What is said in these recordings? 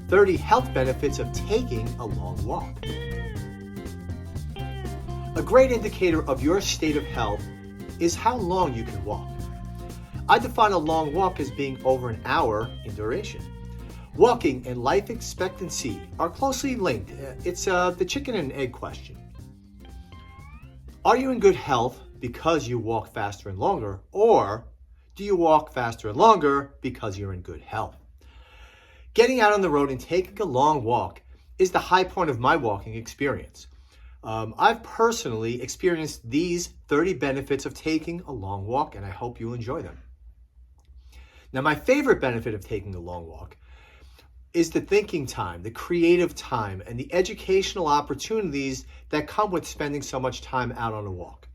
30 health benefits of taking a long walk. A great indicator of your state of health is how long you can walk. I define a long walk as being over an hour in duration. Walking and life expectancy are closely linked. It's the chicken and egg question. Are you in good health because you walk faster and longer, or do you walk faster and longer because you're in good health? Getting out on the road and taking a long walk is the high point of my walking experience. I've personally experienced these 30 benefits of taking a long walk, and I hope you enjoy them. Now, my favorite benefit of taking a long walk is the thinking time, the creative time, and the educational opportunities that come with spending so much time out on a walk.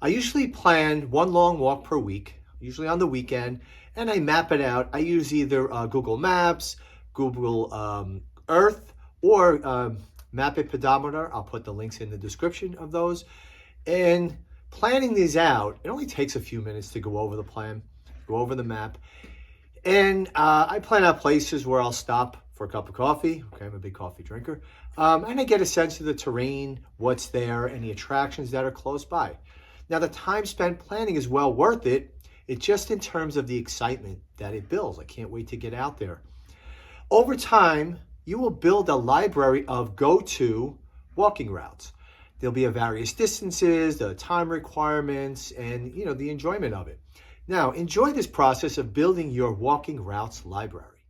I usually plan one long walk per week, usually on the weekend, and I map it out. I use either Google Maps, Google Earth, or Map It Pedometer. I'll put the links in the description of those. And planning these out, it only takes a few minutes to go over the plan, go over the map. And I plan out places where I'll stop for a cup of coffee. Okay, I'm a big coffee drinker. And I get a sense of the terrain, what's there, and the attractions that are close by. Now, the time spent planning is well worth it. It's just in terms of the excitement that it builds. I can't wait to get out there. Over time, you will build a library of go-to walking routes. There'll be of various distances, the time requirements, and the enjoyment of it. Now, enjoy this process of building your walking routes library.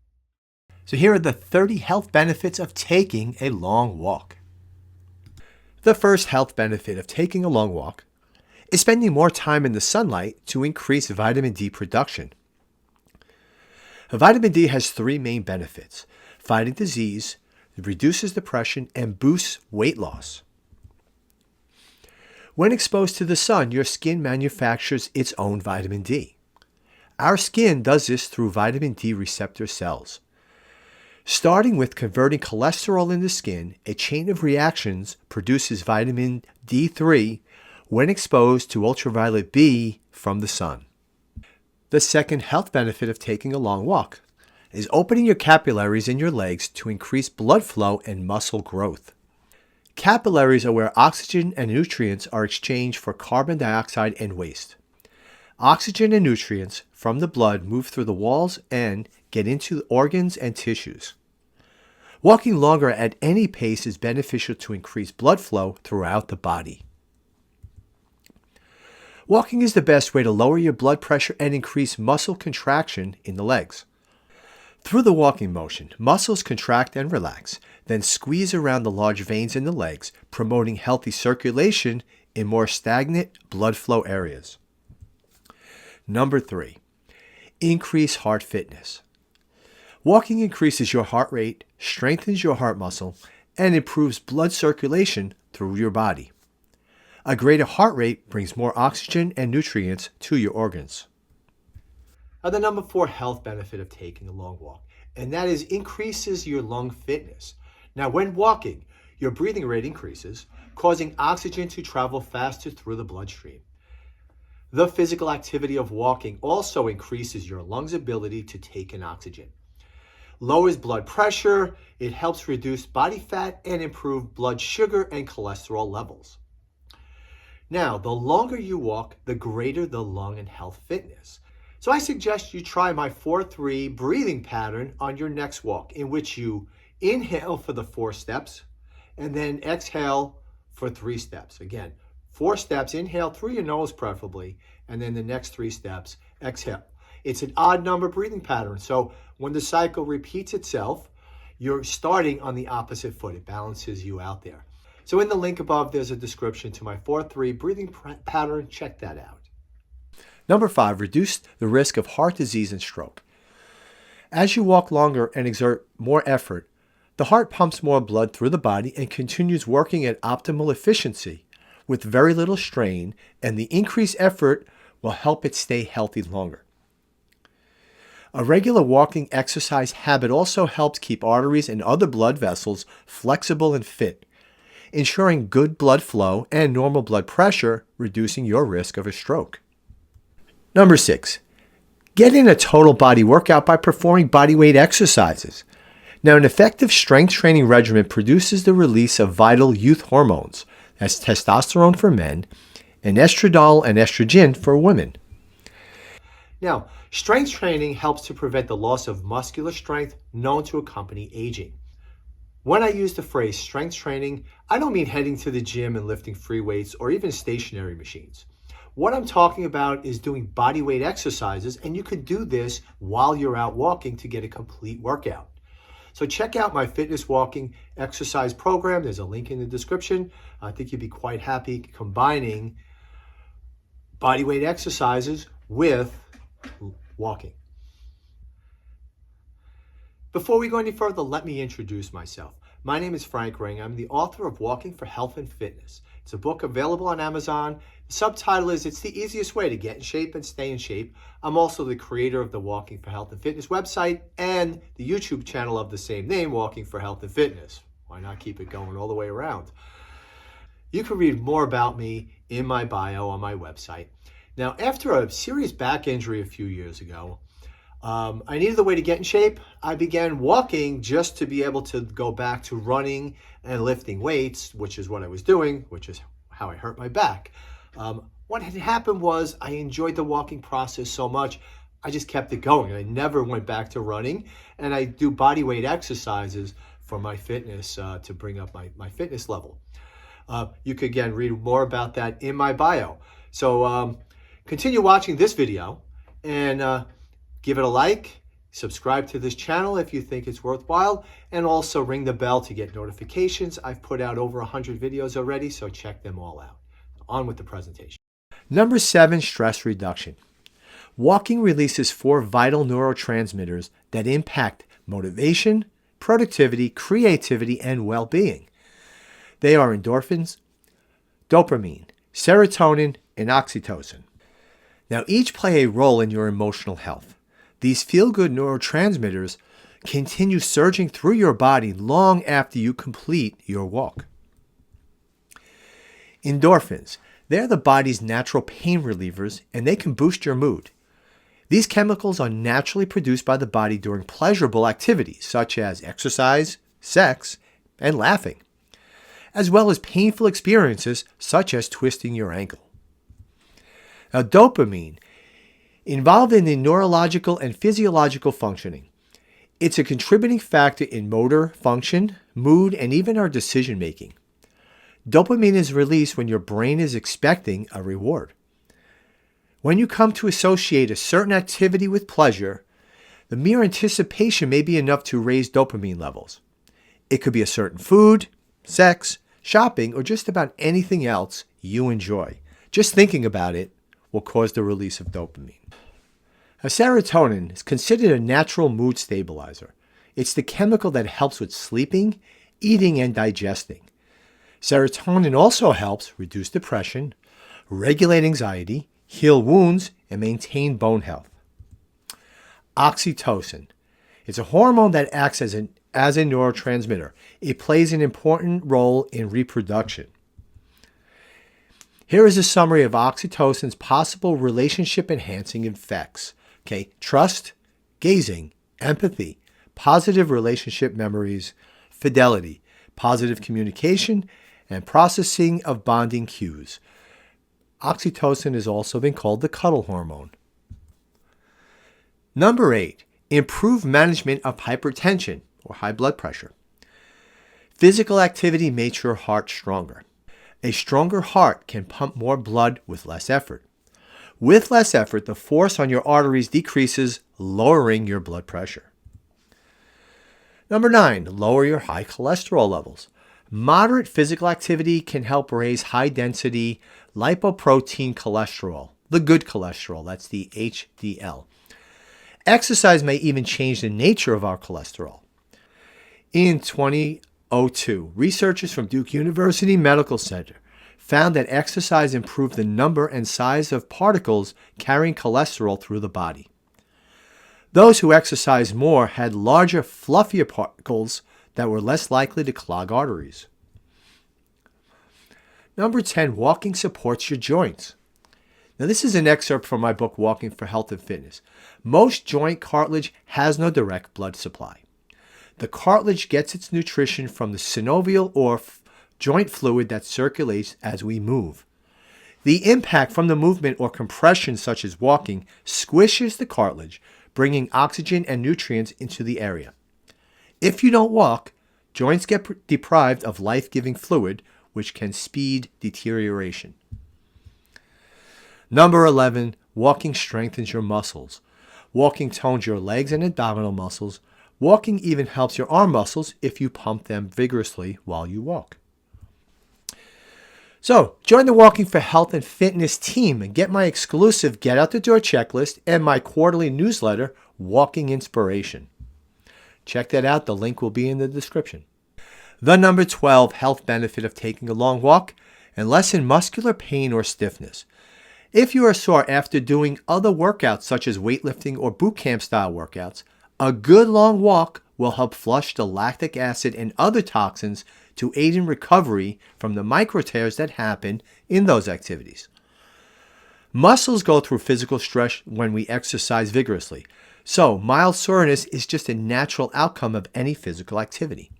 So here are the 30 health benefits of taking a long walk. The first health benefit of taking a long walk is spending more time in the sunlight to increase vitamin D production. Vitamin D has three main benefits: fighting disease, reduces depression, and boosts weight loss. When exposed to the sun, your skin manufactures its own vitamin D. Our skin does this through vitamin D receptor cells. Starting with converting cholesterol in the skin, a chain of reactions produces vitamin D3 when exposed to ultraviolet B from the sun. The second health benefit of taking a long walk is opening your capillaries in your legs to increase blood flow and muscle growth. Capillaries are where oxygen and nutrients are exchanged for carbon dioxide and waste. Oxygen and nutrients from the blood move through the walls and get into organs and tissues. Walking longer at any pace is beneficial to increase blood flow throughout the body. Walking is the best way to lower your blood pressure and increase muscle contraction in the legs. Through the walking motion, muscles contract and relax, then squeeze around the large veins in the legs, promoting healthy circulation in more stagnant blood flow areas. Number 3, increase heart fitness. Walking increases your heart rate, strengthens your heart muscle, and improves blood circulation through your body. A greater heart rate brings more oxygen and nutrients to your organs. Now, the number 4 health benefit of taking a long walk, and that is increases your lung fitness. Now, when walking, your breathing rate increases, causing oxygen to travel faster through the bloodstream. The physical activity of walking also increases your lungs' ability to take in oxygen. Lowers blood pressure, it helps reduce body fat and improve blood sugar and cholesterol levels. Now, the longer you walk, the greater the lung and health fitness. So I suggest you try my 4-3 breathing pattern on your next walk, in which you inhale for the 4 steps and then exhale for 3 steps. Again, 4 steps, inhale through your nose preferably, and then the next 3 steps, exhale. It's an odd number breathing pattern, so when the cycle repeats itself, you're starting on the opposite foot. It balances you out there. So in the link above, there's a description to my 4-3 breathing pattern. Check that out. Number 5, reduce the risk of heart disease and stroke. As you walk longer and exert more effort, the heart pumps more blood through the body and continues working at optimal efficiency with very little strain, and the increased effort will help it stay healthy longer. A regular walking exercise habit also helps keep arteries and other blood vessels flexible and fit, ensuring good blood flow and normal blood pressure, reducing your risk of a stroke. Number 6, get in a total body workout by performing bodyweight exercises. Now, an effective strength training regimen produces the release of vital youth hormones, that's testosterone for men, and estradiol and estrogen for women. Now, strength training helps to prevent the loss of muscular strength known to accompany aging. When I use the phrase strength training, I don't mean heading to the gym and lifting free weights or even stationary machines. What I'm talking about is doing body weight exercises, and you could do this while you're out walking to get a complete workout. So check out my fitness walking exercise program. There's a link in the description. I think you'd be quite happy combining body weight exercises with walking. Before we go any further, let me introduce myself. My name is Frank Ring. I'm the author of Walking for Health and Fitness. It's a book available on Amazon. The subtitle is It's the Easiest Way to Get in Shape and Stay in Shape. I'm also the creator of the Walking for Health and Fitness website and the YouTube channel of the same name, Walking for Health and Fitness. Why not keep it going all the way around? You can read more about me in my bio on my website. Now, after a serious back injury a few years ago, I needed a way to get in shape. I began walking just to be able to go back to running and lifting weights, which is what I was doing, which is how I hurt my back. What had happened was I enjoyed the walking process so much, I just kept it going. I never went back to running, and I do body weight exercises for my fitness to bring up my fitness level. You could, again, read more about that in my bio. So continue watching this video and give it a like, subscribe to this channel if you think it's worthwhile, and also ring the bell to get notifications. I've put out over 100 videos already, so check them all out. On with the presentation. Number 7, stress reduction. Walking releases 4 vital neurotransmitters that impact motivation, productivity, creativity, and well-being. They are endorphins, dopamine, serotonin, and oxytocin. Now, each play a role in your emotional health. These feel-good neurotransmitters continue surging through your body long after you complete your walk. Endorphins. They're the body's natural pain relievers, and they can boost your mood. These chemicals are naturally produced by the body during pleasurable activities, such as exercise, sex, and laughing, as well as painful experiences, such as twisting your ankle. Now, dopamine, involved in the neurological and physiological functioning. It's a contributing factor in motor function, mood, and even our decision making. Dopamine is released when your brain is expecting a reward. When you come to associate a certain activity with pleasure, the mere anticipation may be enough to raise dopamine levels. It could be a certain food, sex, shopping, or just about anything else you enjoy. Just thinking about it will cause the release of dopamine. Now, serotonin is considered a natural mood stabilizer. It's the chemical that helps with sleeping, eating, and digesting. Serotonin also helps reduce depression, regulate anxiety, heal wounds, and maintain bone health. Oxytocin. It's a hormone that acts as a neurotransmitter. It plays an important role in reproduction. Here is a summary of oxytocin's possible relationship-enhancing effects. Okay, trust, gazing, empathy, positive relationship memories, fidelity, positive communication, and processing of bonding cues. Oxytocin has also been called the cuddle hormone. Number 8, improve management of hypertension or high blood pressure. Physical activity makes your heart stronger. A stronger heart can pump more blood with less effort. With less effort, the force on your arteries decreases, lowering your blood pressure. Number 9, lower your high cholesterol levels. Moderate physical activity can help raise high-density lipoprotein cholesterol, the good cholesterol, that's the HDL. Exercise may even change the nature of our cholesterol. In 2002, researchers from Duke University Medical Center found that exercise improved the number and size of particles carrying cholesterol through the body. Those who exercised more had larger, fluffier particles that were less likely to clog arteries. Number 10, walking supports your joints. Now, this is an excerpt from my book, Walking for Health and Fitness. Most joint cartilage has no direct blood supply. The cartilage gets its nutrition from the synovial or joint fluid that circulates as we move. The impact from the movement or compression, such as walking, squishes the cartilage, bringing oxygen and nutrients into the area. If you don't walk, joints get deprived of life-giving fluid, which can speed deterioration. Number 11, walking strengthens your muscles. Walking tones your legs and abdominal muscles. Walking even helps your arm muscles if you pump them vigorously while you walk. So, join the Walking for Health and Fitness team and get my exclusive Get Out the Door checklist and my quarterly newsletter, Walking Inspiration. Check that out. The link will be in the description. The number 12 health benefit of taking a long walk and lessen muscular pain or stiffness. If you are sore after doing other workouts such as weightlifting or boot camp style workouts, a good long walk will help flush the lactic acid and other toxins to aid in recovery from the micro tears that happen in those activities. Muscles go through physical stress when we exercise vigorously, so mild soreness is just a natural outcome of any physical activity.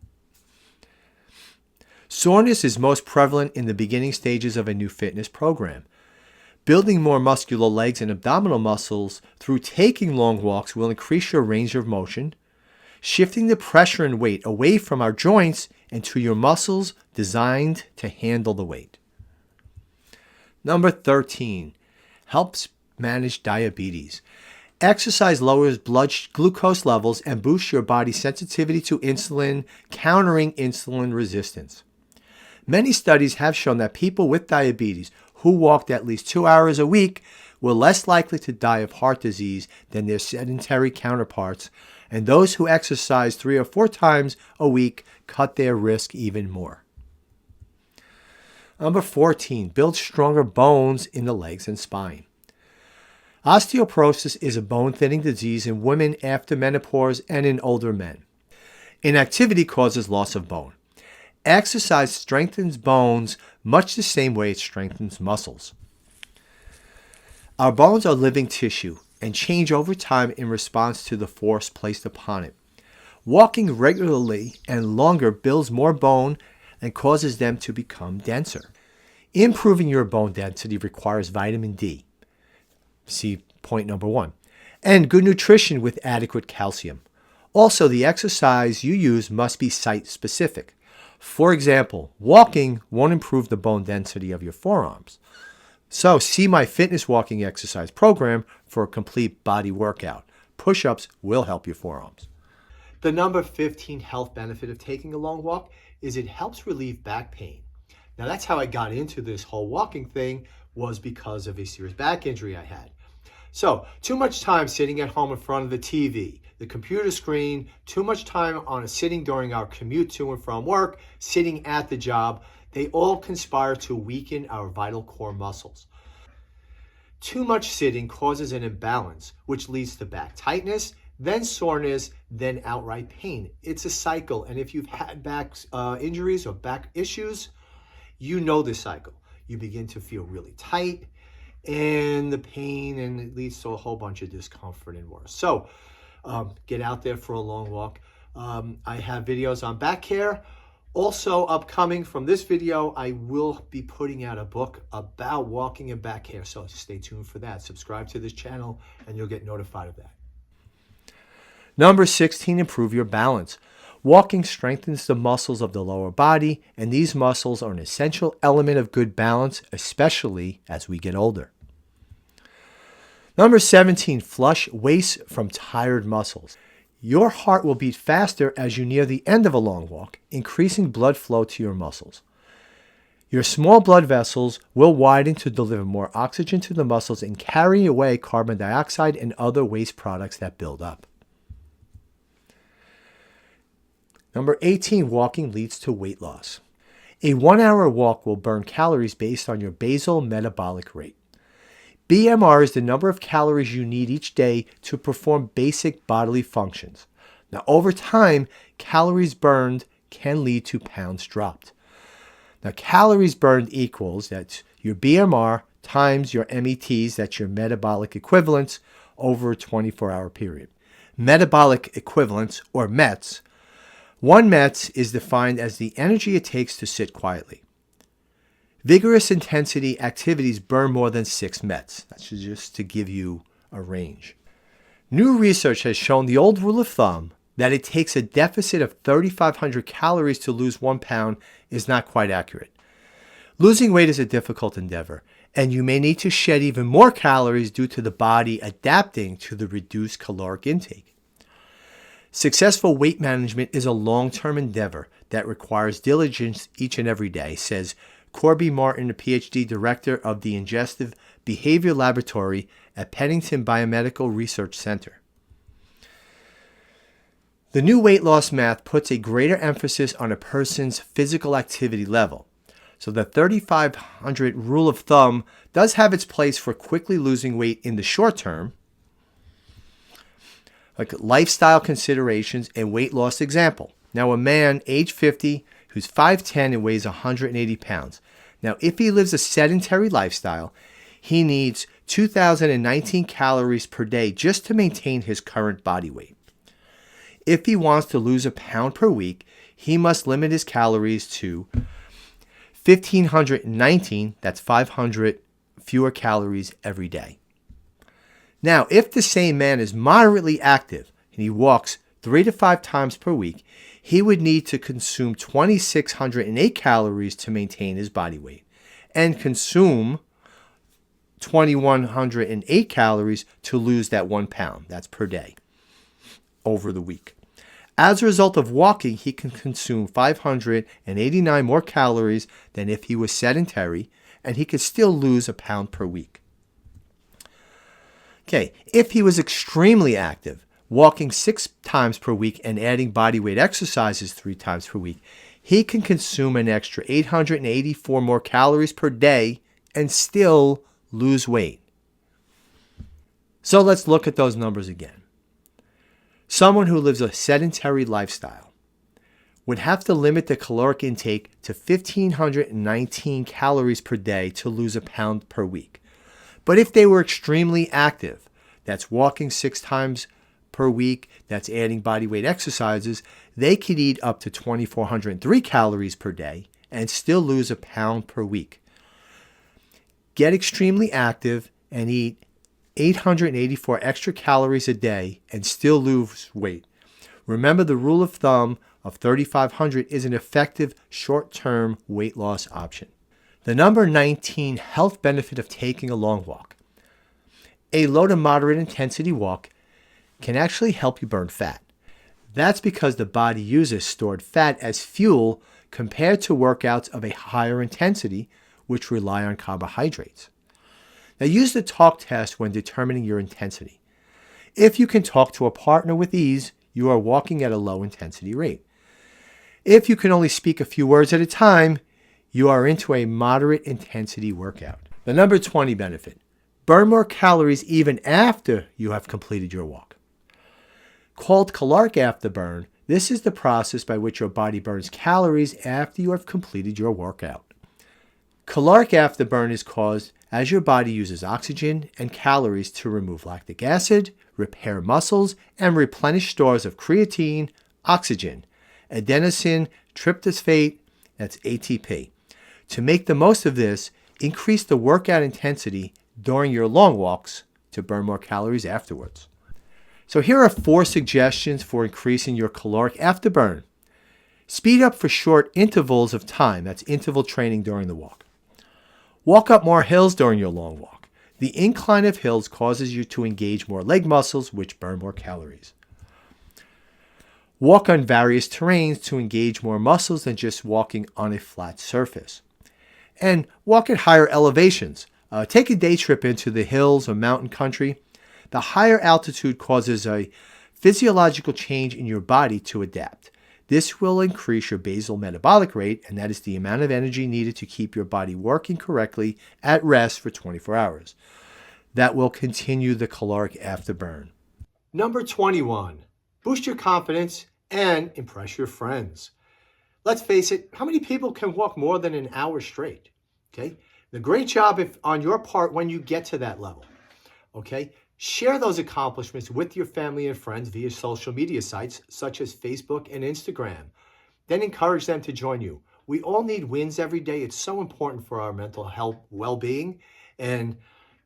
Soreness is most prevalent in the beginning stages of a new fitness program. Building more muscular legs and abdominal muscles through taking long walks will increase your range of motion, shifting the pressure and weight away from our joints and to your muscles designed to handle the weight. Number 13, helps manage diabetes. Exercise lowers blood glucose levels and boosts your body's sensitivity to insulin, countering insulin resistance. Many studies have shown that people with diabetes who walked at least 2 hours a week were less likely to die of heart disease than their sedentary counterparts, and those who exercise 3 or 4 times a week cut their risk even more. Number 14, build stronger bones in the legs and spine. Osteoporosis is a bone-thinning disease in women after menopause and in older men. Inactivity causes loss of bone. Exercise strengthens bones much the same way it strengthens muscles. Our bones are living tissue and change over time in response to the force placed upon it. Walking regularly and longer builds more bone and causes them to become denser. Improving your bone density requires vitamin D. See point number 1. And good nutrition with adequate calcium. Also, the exercise you use must be site-specific. For example, walking won't improve the bone density of your forearms. So see my fitness walking exercise program for a complete body workout. Push-ups will help your forearms. The number 15 health benefit of taking a long walk is it helps relieve back pain. Now that's how I got into this whole walking thing, was because of a serious back injury I had. So, too much time sitting at home in front of the TV, the computer screen, too much time sitting during our commute to and from work, sitting at the job, they all conspire to weaken our vital core muscles. Too much sitting causes an imbalance, which leads to back tightness, then soreness, then outright pain. It's a cycle, and if you've had back injuries or back issues, you know this cycle. You begin to feel really tight, and the pain, and it leads to a whole bunch of discomfort and worse. So get out there for a long walk. I have videos on back care. Also upcoming from this video, I will be putting out a book about walking and back care. So stay tuned for that. Subscribe to this channel and you'll get notified of that. Number 16, improve your balance. Walking strengthens the muscles of the lower body, and these muscles are an essential element of good balance, especially as we get older. Number 17, flush waste from tired muscles. Your heart will beat faster as you near the end of a long walk, increasing blood flow to your muscles. Your small blood vessels will widen to deliver more oxygen to the muscles and carry away carbon dioxide and other waste products that build up. Number 18, walking leads to weight loss. A 1-hour walk will burn calories based on your basal metabolic rate. BMR is the number of calories you need each day to perform basic bodily functions. Now, over time, calories burned can lead to pounds dropped. Now, calories burned equals that's your BMR times your METs, that's your metabolic equivalents, over a 24-hour period. Metabolic equivalents, or METs, 1 METs is defined as the energy it takes to sit quietly. Vigorous intensity activities burn more than 6 METs. That's just to give you a range. New research has shown the old rule of thumb that it takes a deficit of 3,500 calories to lose 1 pound is not quite accurate. Losing weight is a difficult endeavor, and you may need to shed even more calories due to the body adapting to the reduced caloric intake. Successful weight management is a long-term endeavor that requires diligence each and every day, says Corby Martin, a PhD director of the Ingestive Behavior Laboratory at Pennington Biomedical Research Center. The new weight loss math puts a greater emphasis on a person's physical activity level. So the 3,500 rule of thumb does have its place for quickly losing weight in the short term, like lifestyle considerations and weight loss example. Now, a man age 50 who's 5'10 and weighs 180 pounds. Now, if he lives a sedentary lifestyle, he needs 2,019 calories per day just to maintain his current body weight. If he wants to lose a pound per week, he must limit his calories to 1,519, that's 500 fewer calories every day. Now, if the same man is moderately active and he walks 3 to 5 times per week, he would need to consume 2,608 calories to maintain his body weight and consume 2,108 calories to lose that 1 pound. That's per day over the week. As a result of walking, he can consume 589 more calories than if he was sedentary, and he could still lose a pound per week. Okay, if he was extremely active, walking 6 times per week and adding bodyweight exercises 3 times per week, he can consume an extra 884 more calories per day and still lose weight. So let's look at those numbers again. Someone who lives a sedentary lifestyle would have to limit the caloric intake to 1,519 calories per day to lose a pound per week. But if they were extremely active, that's walking 6 times per week, that's adding bodyweight exercises, they could eat up to 2,403 calories per day and still lose a pound per week. Get extremely active and eat 884 extra calories a day and still lose weight. Remember, the rule of thumb of 3,500 is an effective short-term weight loss option. The number 19 health benefit of taking a long walk. A low to moderate intensity walk can actually help you burn fat. That's because the body uses stored fat as fuel compared to workouts of a higher intensity, which rely on carbohydrates. Now, use the talk test when determining your intensity. If you can talk to a partner with ease, you are walking at a low intensity rate. If you can only speak a few words at a time, you are into a moderate intensity workout. The number 20 benefit. Burn more calories even after you have completed your walk. Called caloric afterburn, this is the process by which your body burns calories after you have completed your workout. Caloric afterburn is caused as your body uses oxygen and calories to remove lactic acid, repair muscles, and replenish stores of creatine, oxygen, adenosine tryptosphate, that's ATP. To make the most of this, increase the workout intensity during your long walks to burn more calories afterwards. So here are 4 suggestions for increasing your caloric afterburn. Speed up for short intervals of time, that's interval training during the walk. Walk up more hills during your long walk. The incline of hills causes you to engage more leg muscles, which burn more calories. Walk on various terrains to engage more muscles than just walking on a flat surface. And walk at higher elevations. Take a day trip into the hills or mountain country. The higher altitude causes a physiological change in your body to adapt. This will increase your basal metabolic rate, and that is the amount of energy needed to keep your body working correctly at rest for 24 hours. That will continue the caloric afterburn. Number 21, boost your confidence and impress your friends. Let's face it, how many people can walk more than an hour straight? Okay, the great job on your part when you get to that level. Okay, Share those accomplishments with your family and friends via social media sites such as Facebook and Instagram. Then encourage them to join you. We all need wins every day. It's so important for our mental health, well-being, and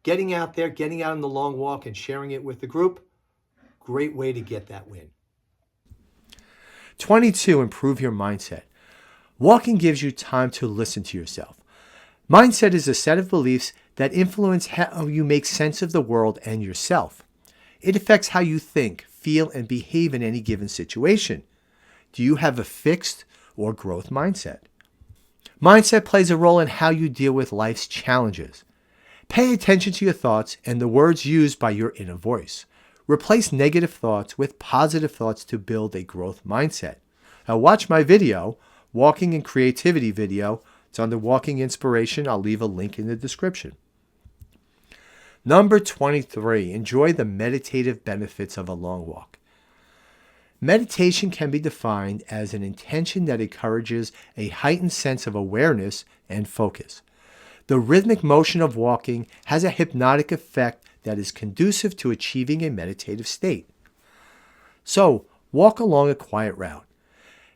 getting out there, getting out on the long walk and sharing it with the group, great way to get that win. 22, improve your mindset. Walking gives you time to listen to yourself. Mindset is a set of beliefs that influence how you make sense of the world and yourself. It affects how you think, feel, and behave in any given situation. Do you have a fixed or growth mindset? Mindset plays a role in how you deal with life's challenges. Pay attention to your thoughts and the words used by your inner voice. Replace negative thoughts with positive thoughts to build a growth mindset. Now watch my video, Walking and Creativity video. It's under Walking Inspiration. I'll leave a link in the description. Number 23, enjoy the meditative benefits of a long walk. Meditation can be defined as an intention that encourages a heightened sense of awareness and focus. The rhythmic motion of walking has a hypnotic effect that is conducive to achieving a meditative state. So, walk along a quiet route.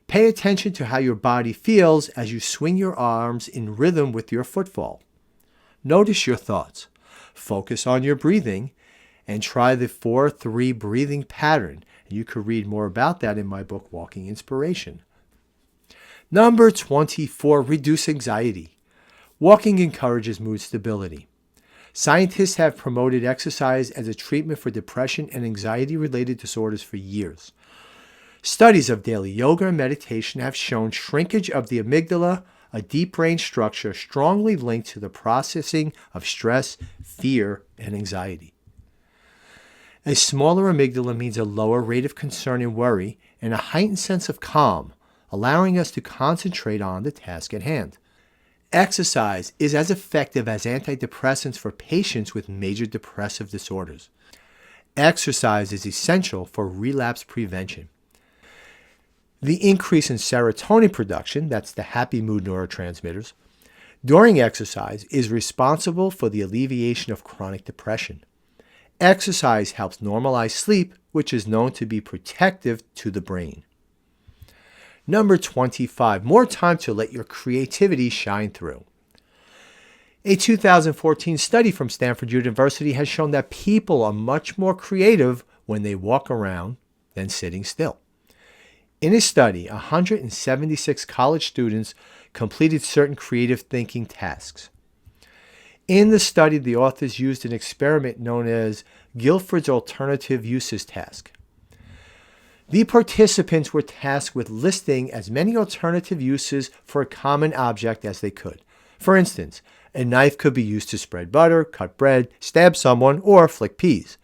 Pay attention to how your body feels as you swing your arms in rhythm with your footfall. Notice your thoughts. Focus on your breathing and try the 4-3 breathing pattern. You could read more about that in my book, Walking Inspiration. Number 24, reduce anxiety. Walking encourages mood stability. Scientists have promoted exercise as a treatment for depression and anxiety-related disorders for years. Studies of daily yoga and meditation have shown shrinkage of the amygdala, a deep brain structure strongly linked to the processing of stress, fear, and anxiety. A smaller amygdala means a lower rate of concern and worry and a heightened sense of calm, allowing us to concentrate on the task at hand. Exercise is as effective as antidepressants for patients with major depressive disorders. Exercise is essential for relapse prevention. The increase in serotonin production, that's the happy mood neurotransmitters, during exercise is responsible for the alleviation of chronic depression. Exercise helps normalize sleep, which is known to be protective to the brain. Number 25, more time to let your creativity shine through. A 2014 study from Stanford University has shown that people are much more creative when they walk around than sitting still. In a study, 176 college students completed certain creative thinking tasks. In the study, the authors used an experiment known as Guilford's Alternative Uses Task. The participants were tasked with listing as many alternative uses for a common object as they could. For instance, a knife could be used to spread butter, cut bread, stab someone, or flick peas.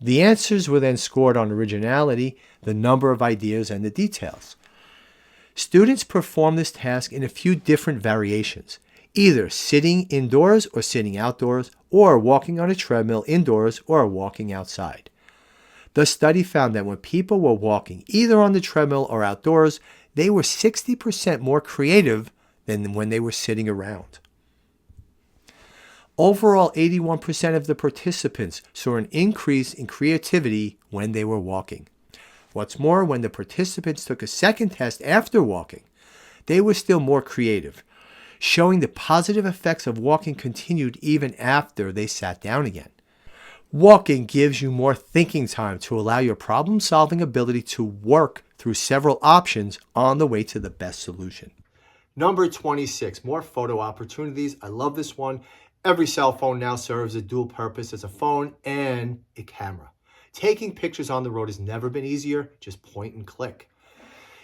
The answers were then scored on originality, the number of ideas, and the details. Students performed this task in a few different variations, either sitting indoors or sitting outdoors, or walking on a treadmill indoors or walking outside. The study found that when people were walking either on the treadmill or outdoors, they were 60% more creative than when they were sitting around. Overall, 81% of the participants saw an increase in creativity when they were walking. What's more, when the participants took a second test after walking, they were still more creative, showing the positive effects of walking continued even after they sat down again. Walking gives you more thinking time to allow your problem-solving ability to work through several options on the way to the best solution. Number 26, more photo opportunities. I love this one. Every cell phone now serves a dual purpose as a phone and a camera. Taking pictures on the road has never been easier. Just point and click.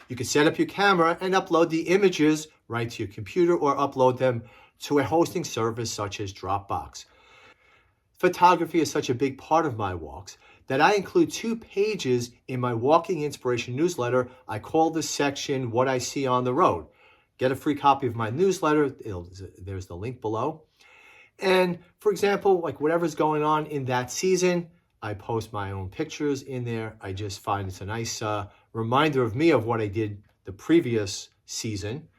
You can set up your camera and upload the images right to your computer or upload them to a hosting service such as Dropbox. Photography is such a big part of my walks that I include 2 pages in my Walking Inspiration newsletter. I call this section What I See on the Road. Get a free copy of my newsletter. There's the link below. And for example, like whatever's going on in that season, I post my own pictures in there. I just find it's a nice reminder of me of what I did the previous season.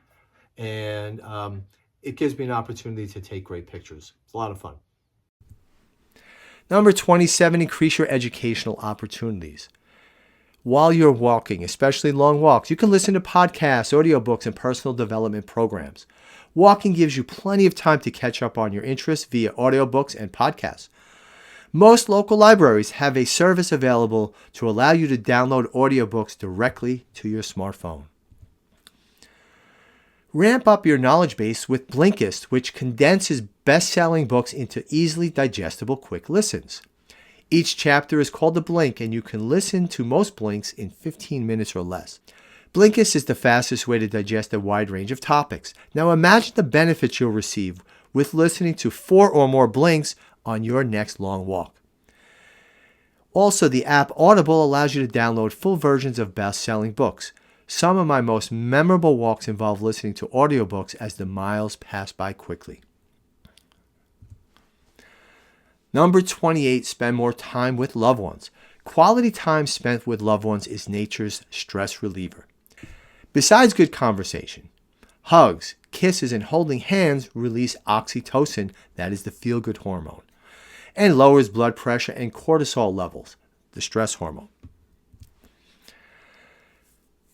And it gives me an opportunity to take great pictures. It's a lot of fun. Number 27, increase your educational opportunities. While you're walking, especially long walks, you can listen to podcasts, audiobooks, and personal development programs. Walking gives you plenty of time to catch up on your interests via audiobooks and podcasts. Most local libraries have a service available to allow you to download audiobooks directly to your smartphone. Ramp up your knowledge base with Blinkist, which condenses best-selling books into easily digestible quick listens. Each chapter is called a blink, and you can listen to most blinks in 15 minutes or less. Blinkist is the fastest way to digest a wide range of topics. Now imagine the benefits you'll receive with listening to 4 or more blinks on your next long walk. Also, the app Audible allows you to download full versions of best-selling books. Some of my most memorable walks involve listening to audiobooks as the miles pass by quickly. Number 28, spend more time with loved ones. Quality time spent with loved ones is nature's stress reliever. Besides good conversation, hugs, kisses, and holding hands release oxytocin, that is the feel-good hormone, and lowers blood pressure and cortisol levels, the stress hormone.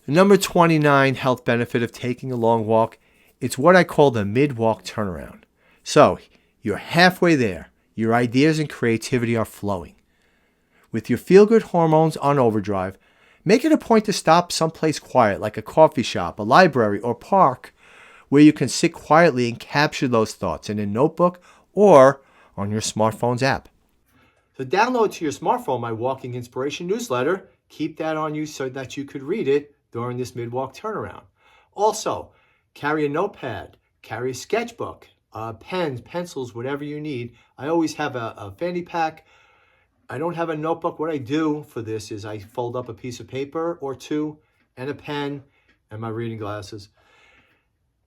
Number 29, health benefit of taking a long walk. It's what I call the mid-walk turnaround. So, you're halfway there. Your ideas and creativity are flowing. With your feel-good hormones on overdrive, make it a point to stop someplace quiet like a coffee shop, a library, or park where you can sit quietly and capture those thoughts in a notebook or on your smartphone's app. So download to your smartphone my Walking Inspiration newsletter. Keep that on you so that you could read it during this mid-walk turnaround. Also, carry a notepad, carry a sketchbook, pens, pencils, whatever you need. I always have a fanny pack. I don't have a notebook. What I do for this is I fold up a piece of paper or two and a pen and my reading glasses.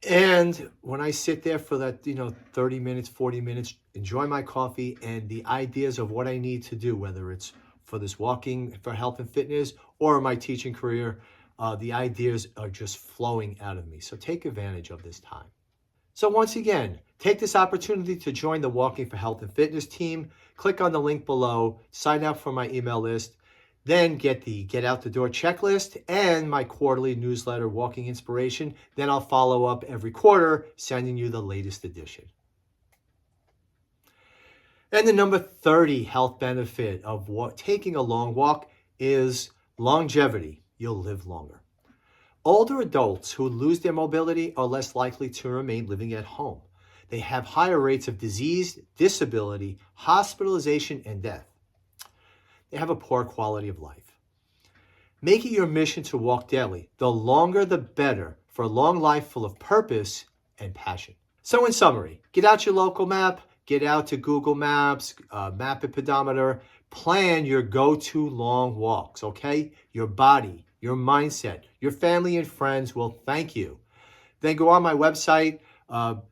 And when I sit there for that, 30 minutes, 40 minutes, enjoy my coffee and the ideas of what I need to do, whether it's for this walking for health and fitness or my teaching career, the ideas are just flowing out of me. So take advantage of this time. So once again, take this opportunity to join the Walking for Health and Fitness team. Click on the link below, sign up for my email list, then get the Get Out the Door checklist and my quarterly newsletter, Walking Inspiration. Then I'll follow up every quarter, sending you the latest edition. And the number 30 health benefit of taking a long walk is longevity. You'll live longer. Older adults who lose their mobility are less likely to remain living at home. They have higher rates of disease, disability, hospitalization, and death. They have a poor quality of life. Make it your mission to walk daily. The longer, the better for a long life full of purpose and passion. So in summary, get out your local map, get out to Google Maps, map a pedometer, plan your go-to long walks, okay? Your body, your mindset, your family and friends will thank you. Then go on my website,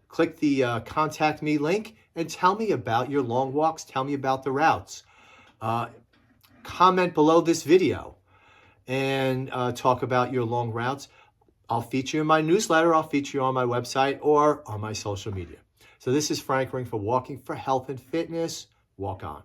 click the contact me link and tell me about your long walks. Tell me about the routes. Comment below this video and talk about your long routes. I'll feature you in my newsletter. I'll feature you on my website or on my social media. So this is Frank Ring for Walking for Health and Fitness. Walk on.